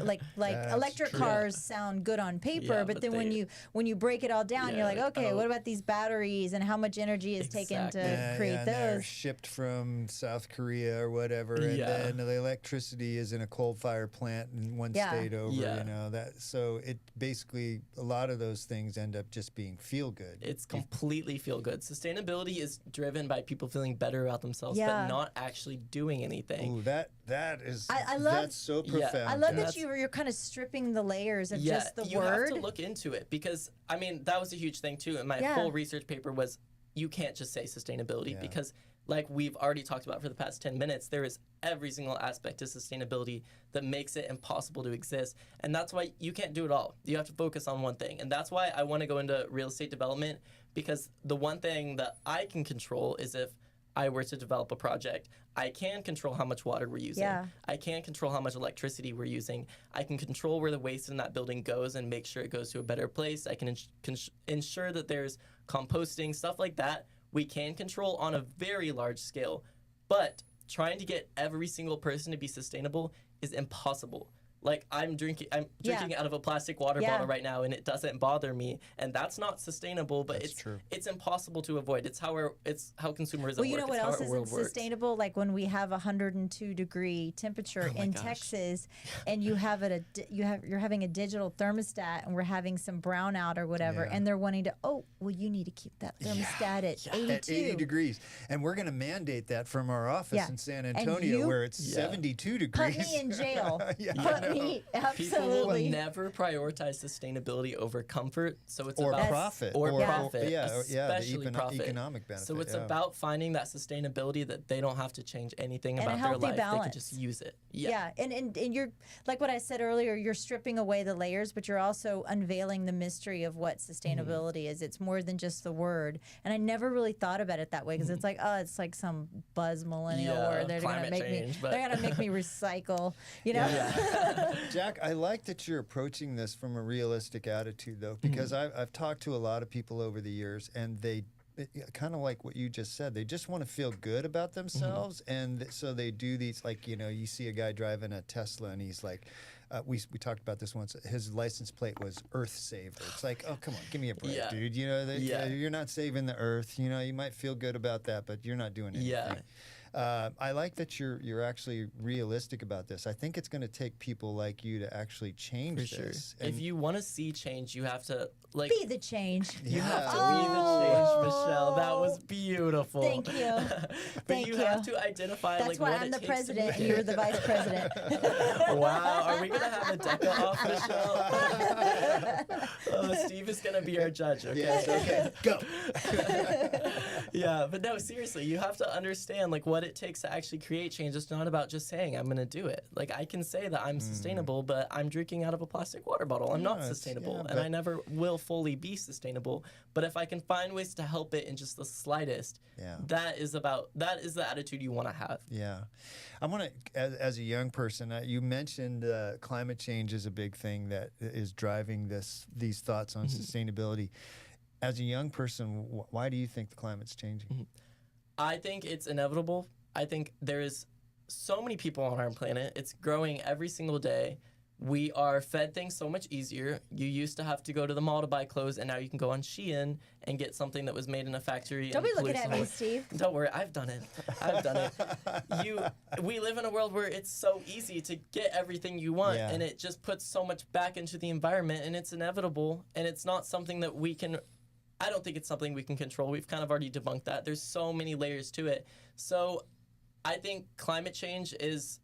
S1: like electric cars sound good on paper, but then when you break it all down, you're like, okay, what about these batteries and how much energy is taken to create those?
S3: They're shipped from South Korea or whatever, and then the electricity is in a coal-fired plant in one state over. You know that, so it basically, a lot of those things end up just being feel good.
S2: It's completely feel good. Sustainability is driven by people feeling better about themselves, but not actually doing anything.
S3: Ooh, that's so profound.
S1: I love that you're kind of stripping the layers of just the
S2: you
S1: word.
S2: have to look into it, because I mean that was a huge thing too. And my whole research paper was, you can't just say sustainability, because like we've already talked about for the past 10 minutes, there is every single aspect of sustainability that makes it impossible to exist. And that's why you can't do it all. You have to focus on one thing. And that's why I want to go into real estate development, because the one thing that I can control is if I were to develop a project, I can control how much water we're using. I can control how much electricity we're using. I can control where the waste in that building goes and make sure it goes to a better place. I can ensure that there's composting, stuff like that. We can control on a very large scale. But trying to get every single person to be sustainable is impossible. Like I'm drinking out of a plastic water bottle right now, and it doesn't bother me, and that's not sustainable. But it's impossible to avoid. It's how consumerism works.
S1: Well, you know what else isn't sustainable? Like when we have 102-degree temperature in Texas, and you're having a digital thermostat, and we're having some brownout or whatever, and they're wanting to, you need to keep that thermostat at 82.
S3: At 80 degrees, and we're going to mandate that from our office in San Antonio, where it's 72 degrees.
S1: Put me in jail. Absolutely.
S2: People will never prioritize sustainability over comfort, so it's about
S3: profit,
S2: profit,
S3: the economic benefit.
S2: So it's about finding that sustainability that they don't have to change anything about their life.
S1: Balance.
S2: They can just use it.
S1: And you're, like what I said earlier, you're stripping away the layers, but you're also unveiling the mystery of what sustainability is. It's more than just the word. And I never really thought about it that way, because it's like, it's like some buzz millennial word. They're gonna make me recycle, you know?
S3: Jack, I like that you're approaching this from a realistic attitude, though, because I've talked to a lot of people over the years, and they kind of like what you just said. They just want to feel good about themselves, and so they do these, like, you know, you see a guy driving a Tesla, and he's like, we talked about this once. His license plate was Earth Saver. It's like, oh, come on, give me a break, dude. You know, you're not saving the Earth. You know, you might feel good about that, but you're not doing anything. I like that you're actually realistic about this. I think it's going to take people like you to actually change this.
S2: And if you want to see change, you have to
S1: be the change.
S2: You have to be the change, Michelle. That was beautiful.
S1: Thank you.
S2: But you have to identify.
S1: That's why I'm the president and you're the vice president.
S2: Wow, are we going to have a DECA off, Michelle? Steve is going to be our judge. Okay.
S3: Yes, okay. Go.
S2: But no, seriously, you have to understand like what it takes to actually create change. It's not about just saying I'm going to do it. Like I can say that I'm sustainable, but I'm drinking out of a plastic water bottle. I'm not sustainable, and I never will fully be sustainable. But if I can find ways to help it in just the slightest, that is the attitude you want to have.
S3: I want to, as a young person, you mentioned climate change is a big thing that is driving these thoughts on sustainability. As a young person, why do you think the climate's changing?
S2: I think it's inevitable. I think there is so many people on our planet. It's growing every single day. We are fed things so much easier. You used to have to go to the mall to buy clothes, and now you can go on Shein and get something that was made in a factory.
S1: Don't be looking at me, Steve.
S2: Don't worry, I've done it. We live in a world where it's so easy to get everything you want, and it just puts so much back into the environment, and it's inevitable, and it's not something that we can... I don't think it's something we can control. We've kind of already debunked that. There's so many layers to it. So I think climate change is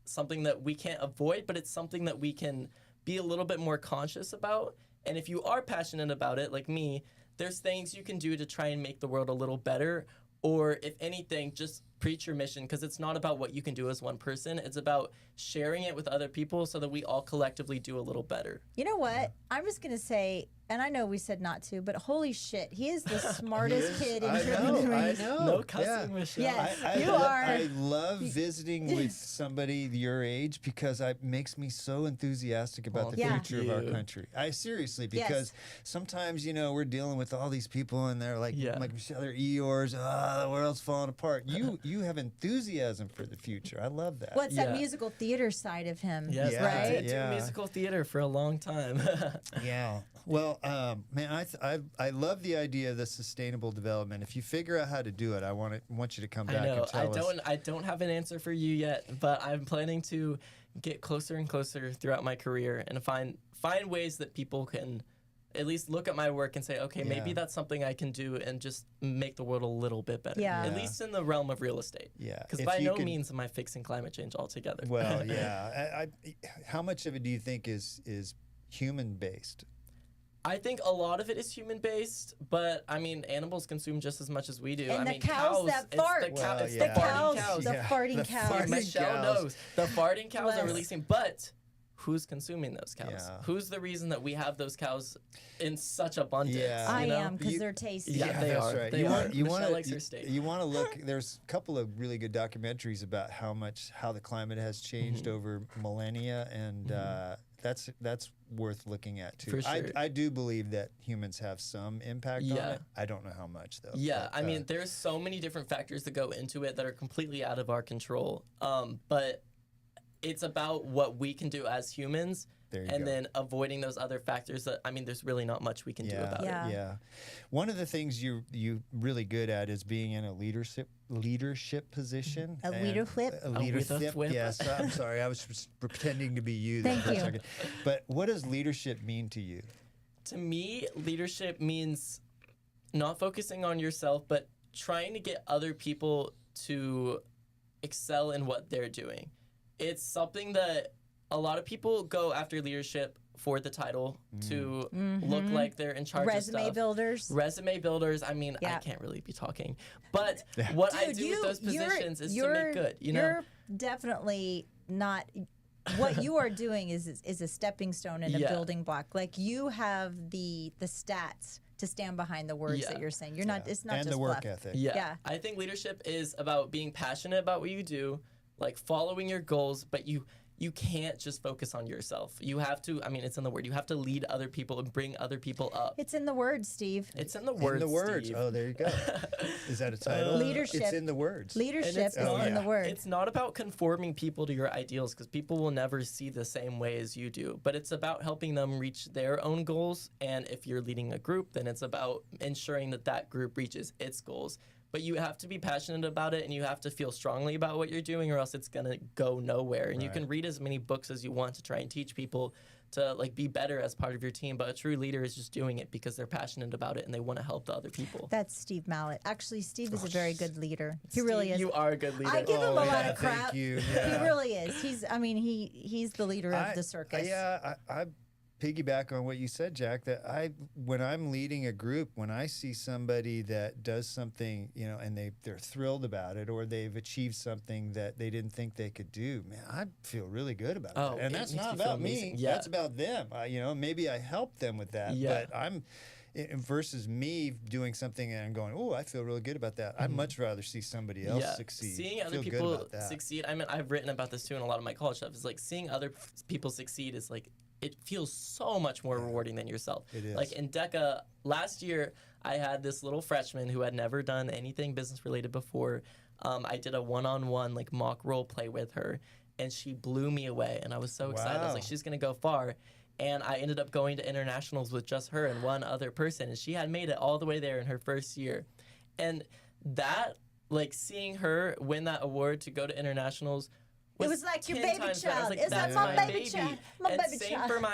S2: something that we can't avoid, but it's something that we can be a little bit more conscious about. And if you are passionate about it, like me, there's things you can do to try and make the world a little better. Or if anything, just preach your mission, because it's not about what you can do as one person. It's about sharing it with other people so that we all collectively do a little better.
S1: You know what? I'm just going to say, and I know we said not to, but holy shit, he is the smartest kid in Germany.
S3: I know.
S2: No cussing, Michelle.
S1: Yes,
S3: I
S1: are.
S3: I love visiting with somebody your age because it makes me so enthusiastic about the future of our country. I seriously, because sometimes, we're dealing with all these people and they're like Michelle, they're Eeyores, the world's falling apart. You have enthusiasm for the future. I love that.
S1: What's that musical theater side of him?
S2: Yes,
S1: right?
S2: I did do musical theater for a long time.
S3: Yeah. Well, man, I love the idea of the sustainable development. If you figure out how to do it, I want you to come back and tell us.
S2: I don't have an answer for you yet, but I'm planning to get closer and closer throughout my career and find ways that people can at least look at my work and say, okay, maybe that's something I can do and just make the world a little bit better.
S1: Yeah.
S2: At least in the realm of real estate.
S3: Yeah.
S2: Because by no means am I fixing climate change altogether.
S3: Well, yeah. How much of it do you think is human-based?
S2: I think a lot of it is human-based, but I mean, animals consume just as much as we do.
S1: And
S2: I
S1: the
S2: mean,
S1: cows that fart.
S2: It's
S1: the
S2: farting cows.
S1: The farting cows.
S2: Michelle knows. The farting cows are releasing, but who's consuming those cows?
S3: Yeah.
S2: Who's the reason that we have those cows in such abundance?
S3: Yeah.
S1: I am, because they're tasty.
S2: Yeah, they
S3: that's
S2: are.
S3: Right.
S2: They are.
S3: Michelle
S2: likes her steak.
S3: You want to look. There's a couple of really good documentaries about how the climate has changed over millennia, and that's worth looking at too.
S2: For sure.
S3: I do believe that humans have some impact on it. I don't know how much though.
S2: Yeah, but, I mean, there's so many different factors that go into it that are completely out of our control. But it's about what we can do as humans. And then avoiding those other factors that, I mean, there's really not much we can do about it.
S3: Yeah. One of the things you're really good at is being in a leadership position.
S1: A leadership?
S3: A leadership. Yes. I'm sorry. I was pretending to be you there for a second. But what does leadership mean to you?
S2: To me, leadership means not focusing on yourself, but trying to get other people to excel in what they're doing. It's something that a lot of people go after leadership for the title to look like they're in charge of stuff. Resume builders. I mean, I can't really be talking. But what I do with those positions is to make good. You're
S1: definitely not... What you are doing is a stepping stone and a building block. Like, you have the stats to stand behind the words that you're saying. You're not. It's not
S3: and
S1: just
S3: the work
S1: fluff.
S3: ethic.
S2: Yeah. I think leadership is about being passionate about what you do, like following your goals, but you can't just focus on yourself. You have to, I mean, it's in the word. You have to lead other people and bring other people up.
S1: It's in the words, Steve.
S2: It's in the words, Steve.
S3: Oh, there you go. Is that a title?
S1: Leadership.
S3: It's in the words.
S1: Leadership is in the words.
S2: It's not about conforming people to your ideals, because people will never see the same way as you do. But it's about helping them reach their own goals. And if you're leading a group, then it's about ensuring that group reaches its goals. But you have to be passionate about it, and you have to feel strongly about what you're doing, or else it's going to go nowhere. And you can read as many books as you want to try and teach people to like be better as part of your team. But a true leader is just doing it because they're passionate about it and they want to help the other people.
S1: That's Steve Mallett. Actually, Steve is a very good leader. He really is.
S2: You are a good leader.
S1: I give him a lot of crap.
S3: Thank you.
S1: He really is. He's the leader of the circus.
S3: I piggyback on what you said, Jack, that when I'm leading a group, when I see somebody that does something, and they're thrilled about it, or they've achieved something that they didn't think they could do, man, I feel really good about that. And that's not about me. Yeah. That's about them. Maybe I helped them with that, but versus me doing something and I'm going, oh, I feel really good about that. I'd much rather see somebody else succeed.
S2: Seeing other people succeed. I mean, I've written about this too in a lot of my college stuff. It's like seeing other people succeed is like, it feels so much more rewarding than yourself.
S3: It is.
S2: Like in DECA, last year, I had this little freshman who had never done anything business related before. I did a one-on-one like mock role play with her, and she blew me away. And I was so excited. I was like, she's going to go far. And I ended up going to internationals with just her and one other person. And she had made it all the way there in her first year. And that, like seeing her win that award to go to internationals,
S1: it was like your baby child.
S2: Like,
S1: it's like my baby child. My baby
S2: same
S1: child.
S2: for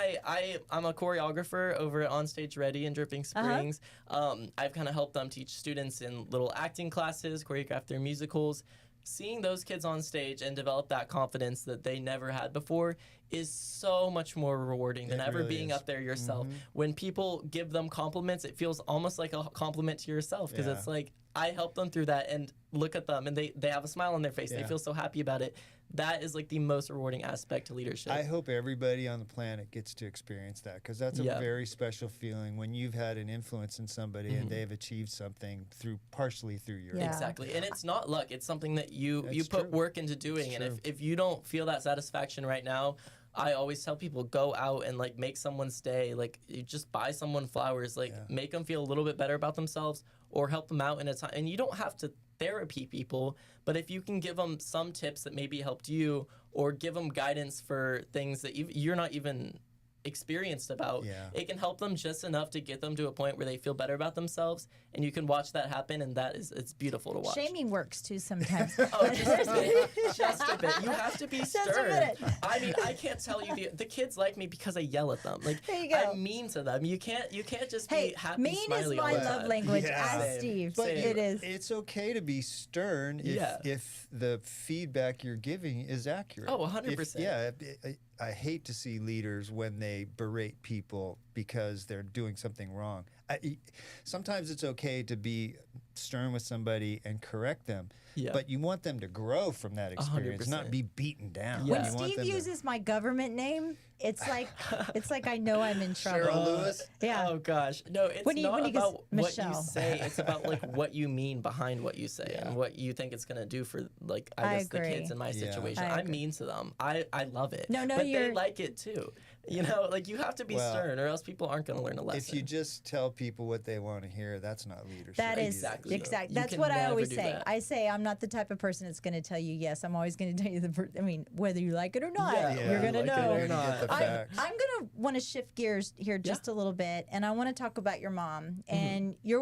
S2: I'm a choreographer over at Onstage Ready in Dripping Springs. I've kind of helped them teach students in little acting classes, choreograph their musicals. Seeing those kids on stage and develop that confidence that they never had before is so much more rewarding than ever
S3: really
S2: being
S3: is.
S2: up there yourself. When people give them compliments, it feels almost like a compliment to yourself, because it's like, I helped them through that, and look at them, and they have a smile on their face. They feel so happy about it. That is like the most rewarding aspect to leadership.
S3: I hope everybody on the planet gets to experience that, because that's a very special feeling when you've had an influence in somebody and they've achieved something partially through your
S2: Exactly. And it's not luck. It's something that you put work into doing.
S3: It's
S2: and if you don't feel that satisfaction right now, I always tell people, go out and like make someone's day. Like, you just buy someone flowers, like make them feel a little bit better about themselves, or help them out in a time. And you don't have to therapy people, but if you can give them some tips that maybe helped you, or give them guidance for things that you're not even experienced about, it can help them just enough to get them to a point where they feel better about themselves, and you can watch that happen, and it's beautiful to watch.
S1: Shaming works too sometimes.
S2: Just a bit. Just a bit. You have to be stern. I mean, I can't tell you, the kids like me because I yell at them. Like,
S1: there you go.
S2: I'm mean to them. You can't just be happy,
S1: mean
S2: smiley
S1: is my
S2: all the
S1: love
S2: time.
S1: language. Ask Steve.
S3: But
S1: it is.
S3: It's okay to be stern if the feedback you're giving is accurate.
S2: Oh, 100%.
S3: I hate to see leaders when they berate people because they're doing something wrong. Sometimes it's okay to be stern with somebody and correct them, but you want them to grow from that experience,
S2: 100%.
S3: not be beaten down.
S1: When Steve uses my government name, it's like I know I'm in trouble.
S3: Cheryl Lewis?
S1: Yeah.
S2: Oh gosh. No, it's
S1: when
S2: not
S1: he
S2: about
S1: goes,
S2: what you
S1: Michelle.
S2: say. It's about like what you mean behind what you say and what you think it's gonna do for, like, I guess the kids in my situation. I'm mean to them. I love it.
S1: No,
S2: but they like it too. You know, like, you have to be stern, or else people aren't gonna learn a lesson.
S3: If you just tell people what they want to hear, that's not leadership.
S1: That is
S2: exactly.
S1: That's what I always say. I say I'm not the type of person that's going to tell you yes. I'm always going to tell you whether you like it or not. You're going to know.
S3: You're gonna get the facts.
S1: I'm going to want to shift gears here just a little bit, and I want to talk about your mom. And you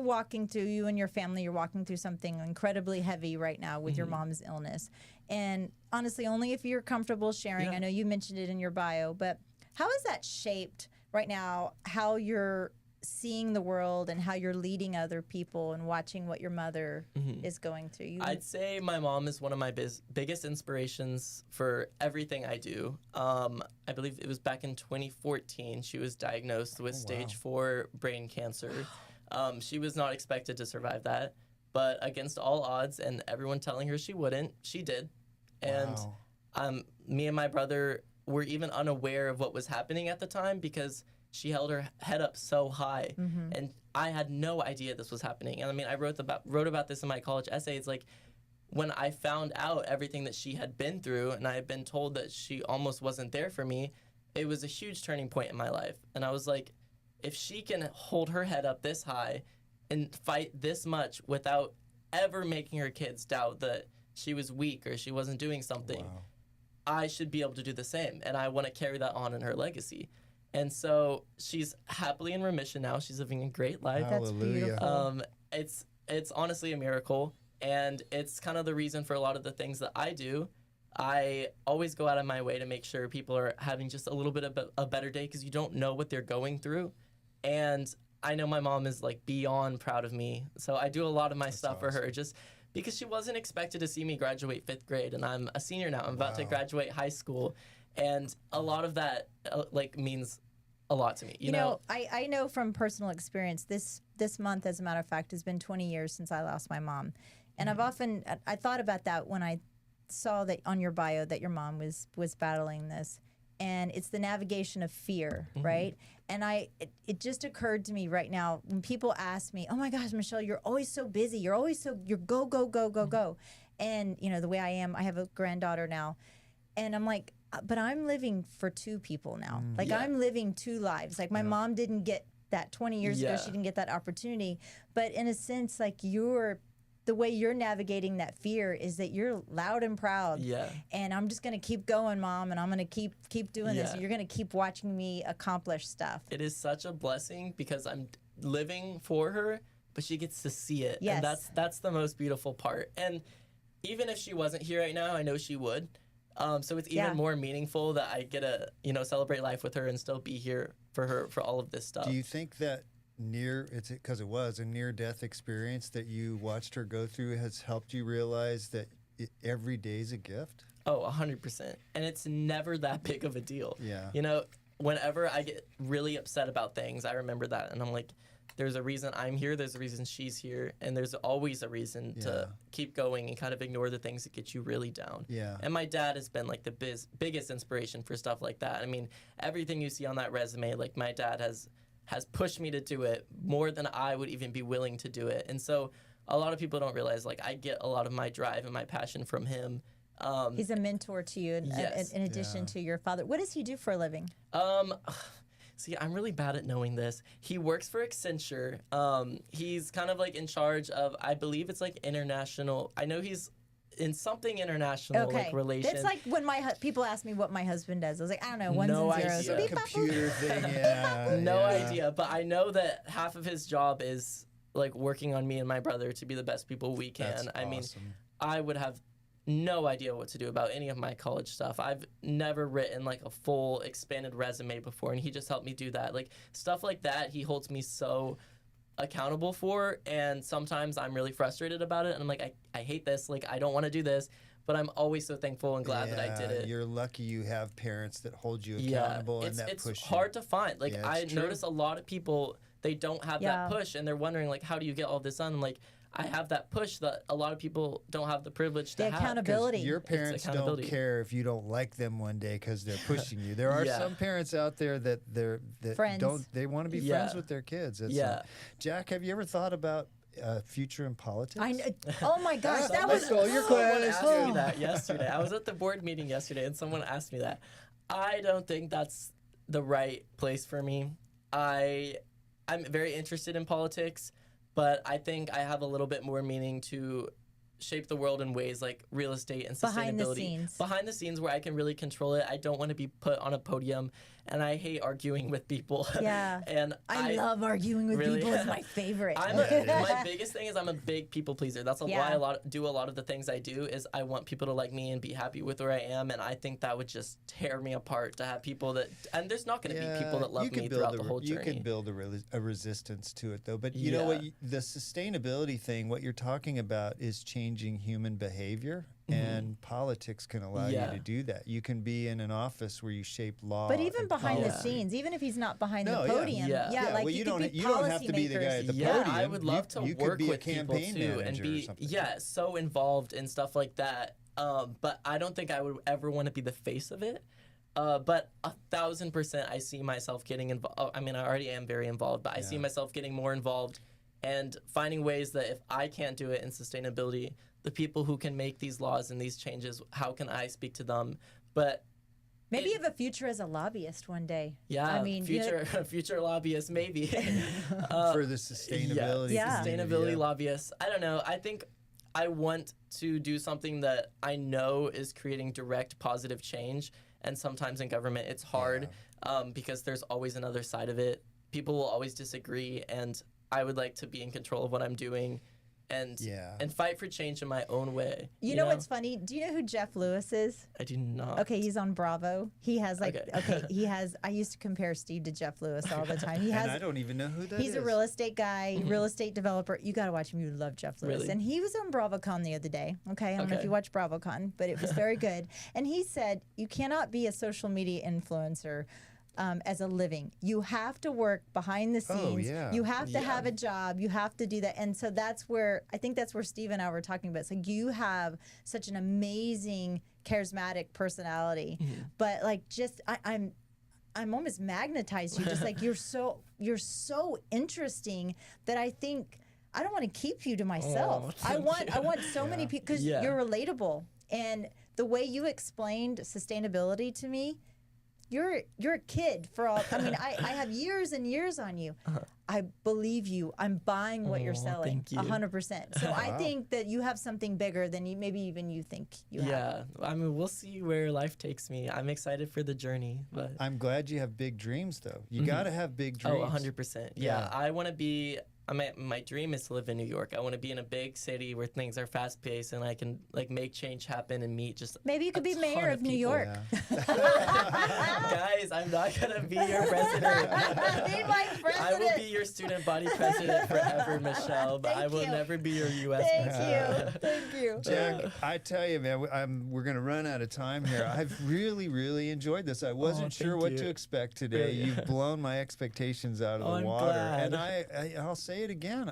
S1: and your family, you're walking through something incredibly heavy right now with your mom's illness. And honestly, only if you're comfortable sharing. I know you mentioned it in your bio, but how has that shaped right now how you're seeing the world and how you're leading other people and watching what your mother is going through?
S2: I'd say my mom is one of my biggest inspirations for everything I do. I believe it was back in 2014 she was diagnosed with stage 4 brain cancer. She was not expected to survive that, but against all odds and everyone telling her she wouldn't, she did. And me and my brother were even unaware of what was happening at the time, because she held her head up so high, and I had no idea this was happening. And I mean, I wrote about this in my college essay. It's like, when I found out everything that she had been through, and I had been told that she almost wasn't there for me, it was a huge turning point in my life. And I was like, if she can hold her head up this high and fight this much without ever making her kids doubt that she was weak or she wasn't doing something, I should be able to do the same. And I want to carry that on in her legacy. And so she's happily in remission now. She's living a great life.
S1: That's beautiful.
S2: It's honestly a miracle, and it's kind of the reason for a lot of the things that I do. I always go out of my way to make sure people are having just a little bit of a better day, because you don't know what they're going through. And I know my mom is like beyond proud of me. So I do a lot of my stuff for her, just because she wasn't expected to see me graduate 5th grade, and I'm a senior now. I'm about to graduate high school. And a lot of that means a lot to me. You know,
S1: I know from personal experience, this month, as a matter of fact, has been 20 years since I lost my mom. And I thought about that when I saw that on your bio that your mom was battling this. And it's the navigation of fear, right? And it just occurred to me right now, when people ask me, oh my gosh, Michelle, you're always so busy. You're go, go, go, go, go. And, the way I am, I have a granddaughter now. And I'm like, but I'm living for 2 people now. I'm living 2 lives. Like, my mom didn't get that 20 years ago. She didn't get that opportunity. But in a sense, like, the way you're navigating that fear is that you're loud and proud. Yeah. And I'm just going to keep going, Mom, and I'm going to keep doing this. And you're going to keep watching me accomplish stuff.
S2: It is such a blessing, because I'm living for her, but she gets to see it.
S1: Yes.
S2: And that's the most beautiful part. And even if she wasn't here right now, I know she would. So it's even more meaningful that I get to, celebrate life with her and still be here for her for all of this stuff.
S3: Do you think that because it was a near-death experience that you watched her go through has helped you realize that every day is a gift?
S2: Oh, 100%. And it's never that big of a deal.
S3: Yeah.
S2: You know, whenever I get really upset about things, I remember that. And I'm like, there's a reason I'm here. There's a reason she's here. And there's always a reason to keep going and kind of ignore the things that get you really down.
S3: Yeah.
S2: And my dad has been like the biggest inspiration for stuff like that. I mean, everything you see on that resume, like my dad has pushed me to do it more than I would even be willing to do it. And so a lot of people don't realize, like, I get a lot of my drive and my passion from him.
S1: He's a mentor to you in addition to your father. What does he do for a living?
S2: See, I'm really bad at knowing this. He works for Accenture. He's kind of like in charge of, I believe it's like international. I know he's in something international, like relations.
S1: It's like when people ask me what my husband does. I was like, I don't know, ones
S2: no
S1: and zeros.
S2: Idea.
S3: Computer thing, yeah.
S2: No idea. But I know that half of his job is like working on me and my brother to be the best people we can.
S3: That's
S2: I mean,
S3: awesome.
S2: I would have no idea what to do about any of my college stuff. I've never written like a full expanded resume before, and he just helped me do that. Like stuff like that, he holds me so accountable for, and sometimes I'm really frustrated about it, and I'm like, I hate this, like I don't want to do this, but I'm always so thankful and glad that I did it.
S3: You're lucky you have parents that hold you accountable and that push you.
S2: It's hard to find. Like I notice a lot of people, they don't have that push, and they're wondering like, how do you get all this done? Like I have that push that a lot of people don't have the privilege to have.
S1: Accountability.
S3: Your parents don't care if you don't like them one day because they're pushing you. There are some parents out there that they want to be friends with their kids. Jack, have you ever thought about future in politics?
S1: Oh my gosh, that was
S3: your class.
S2: Someone asked me that yesterday. I was at the board meeting yesterday, and someone asked me that. I don't think that's the right place for me. I'm very interested in politics, but I think I have a little bit more meaning to shape the world in ways like real estate and sustainability. Behind the scenes where I can really control it. I don't want to be put on a podium, and I hate arguing with people.
S1: Yeah.
S2: And
S1: I love arguing with people. It's my favorite.
S2: My biggest thing is I'm a big people pleaser. That's why a lot of the things I do is I want people to like me and be happy with where I am, and I think that would just tear me apart to have people that, and there's not going to be people that love me throughout the whole journey.
S3: You can build a resistance to it though, but you know what, the sustainability thing, what you're talking about is changing human behavior. And politics can allow you to do that. You can be in an office where you shape law.
S1: But even behind the scenes, even if he's not behind the podium, like
S3: well, you don't have to be the guy at the podium.
S2: I would love to work with people too and be so involved in stuff like that. But I don't think I would ever want to be the face of it. But 1,000% I see myself getting involved. I mean, I already am very involved, but I see myself getting more involved and finding ways that if I can't do it in sustainability, the people who can make these laws and these changes, how can I speak to them? But
S1: maybe you have a future as a lobbyist one day.
S2: Yeah, I mean, future lobbyist, maybe.
S3: For the sustainability.
S2: Sustainability lobbyists. I don't know. I think I want to do something that I know is creating direct positive change. And sometimes in government, it's hard because there's always another side of it. People will always disagree, and I would like to be in control of what I'm doing. And fight for change in my own way.
S1: You know what's funny? Do you know who Jeff Lewis is?
S2: I do not.
S1: Okay, he's on Bravo. He has he has. I used to compare Steve to Jeff Lewis all the time. He has.
S3: And I don't even know who that is.
S1: He's a real estate guy, real estate developer. You got to watch him. You love Jeff Lewis.
S2: Really?
S1: And he was on BravoCon the other day. Okay, I don't know if you watch BravoCon, but it was very good. And he said you cannot be a social media influencer as a living. You have to work behind the scenes. You have to have a job. You have to do that. And so I think that's where Steve and I were talking about. It's like you have such an amazing, charismatic personality, but like just I'm almost magnetized to you. Just like you're so interesting that I think I don't want to keep you to myself. I want so many people because you're relatable, and the way you explained sustainability to me. You're a kid for all. I mean, I have years and years on you. I believe you. I'm buying what you're selling. 100%. So I think that you have something bigger than maybe even you think you have.
S2: Yeah, I mean, we'll see where life takes me. I'm excited for the journey. But
S3: I'm glad you have big dreams, though. You got to have big dreams.
S2: Oh, 100%. Yeah, I want to be. my dream is to live in New York. I want to be in a big city where things are fast paced and I can like make change happen and meet just
S1: maybe you could be mayor of New York.
S2: Guys, I'm not gonna be your president.
S1: Be my president.
S2: I will be your student body president forever, Michelle, but I will never be your U.S. president.
S1: Thank you.
S3: Jack, I tell you, man, we're going to run out of time here. I've really enjoyed this. I wasn't sure what to expect today. You've blown my expectations out of the water.
S2: Glad.
S3: And I'll say it again.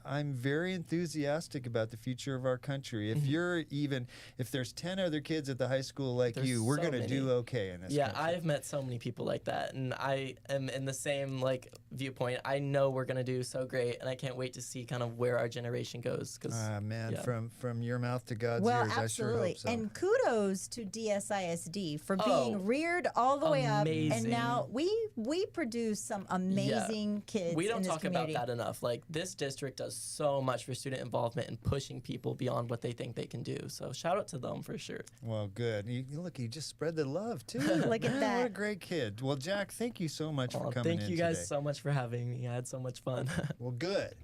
S3: I'm very enthusiastic about the future of our country. If there's 10 other kids at the high school like you, we're going to do okay in this country.
S2: I've met so many people like that, and I am in the same like viewpoint. I know we're going to do so great, and I can't wait to see kind of where our generation goes.
S3: From your mouth to God's ears,
S1: absolutely.
S3: I sure hope so.
S1: And kudos to DSISD for being reared all the way up, and now we produce some amazing kids.
S2: We don't
S1: in this
S2: talk
S1: community.
S2: about that enough. Like, this district does so much for student involvement and pushing people beyond what they think they can do. So shout out to them for sure.
S3: Well, good. You just spread the love too.
S1: Look at that.
S3: What a great kid. Well, Jack, thank you so much for coming in
S2: Thank you guys
S3: today.
S2: so much for having me. I had so much fun.
S3: Well, good.